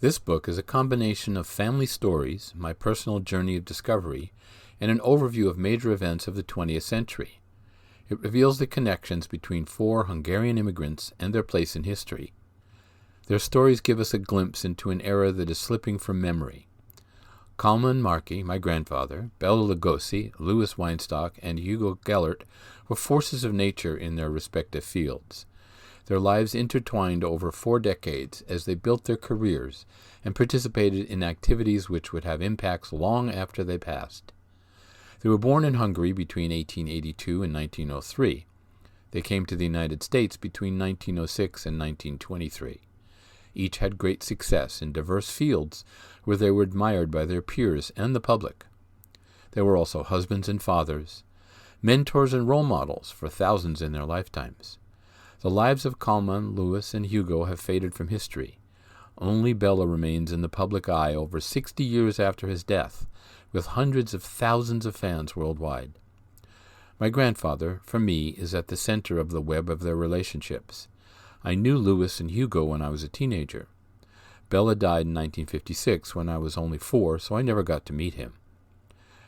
This book is a combination of family stories, my personal journey of discovery, and an overview of major events of the 20th century. It reveals the connections between 4 Hungarian immigrants and their place in history. Their stories give us a glimpse into an era that is slipping from memory. Kalman Marki, my grandfather, Bela Lugosi, Louis Weinstock, and Hugo Gellert were forces of nature in their respective fields. Their lives intertwined over 4 decades as they built their careers and participated in activities which would have impacts long after they passed. They were born in Hungary between 1882 and 1903. They came to the United States between 1906 and 1923. Each had great success in diverse fields where they were admired by their peers and the public. They were also husbands and fathers, mentors and role models for thousands in their lifetimes. The lives of Kalman, Louis, and Hugo have faded from history. Only Bela remains in the public eye over 60 years after his death, with hundreds of thousands of fans worldwide. My grandfather, for me, is at the center of the web of their relationships. I knew Louis and Hugo when I was a teenager. Bela died in 1956 when I was only 4, so I never got to meet him.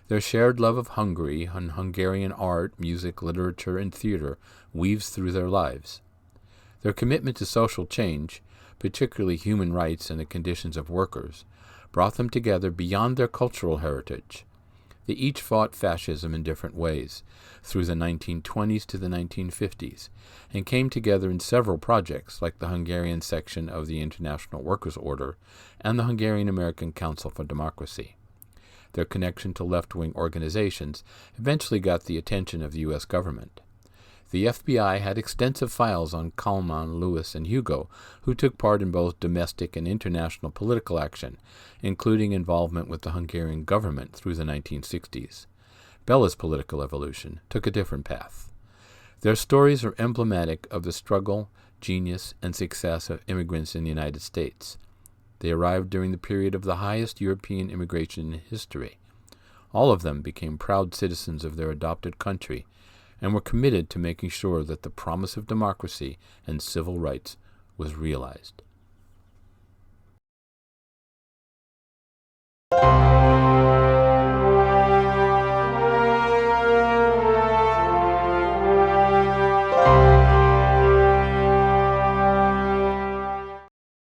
Their shared love of Hungary and Hungarian art, music, literature, and theater weaves through their lives. Their commitment to social change, particularly human rights and the conditions of workers, brought them together beyond their cultural heritage. They each fought fascism in different ways, through the 1920s to the 1950s, and came together in several projects like the Hungarian section of the International Workers' Order and the Hungarian-American Council for Democracy. Their connection to left-wing organizations eventually got the attention of the U.S. government. The FBI had extensive files on Kalman, Louis, and Hugo, who took part in both domestic and international political action, including involvement with the Hungarian government through the 1960s. Bela's political evolution took a different path. Their stories are emblematic of the struggle, genius, and success of immigrants in the United States. They arrived during the period of the highest European immigration in history. All of them became proud citizens of their adopted country and were committed to making sure that the promise of democracy and civil rights was realized.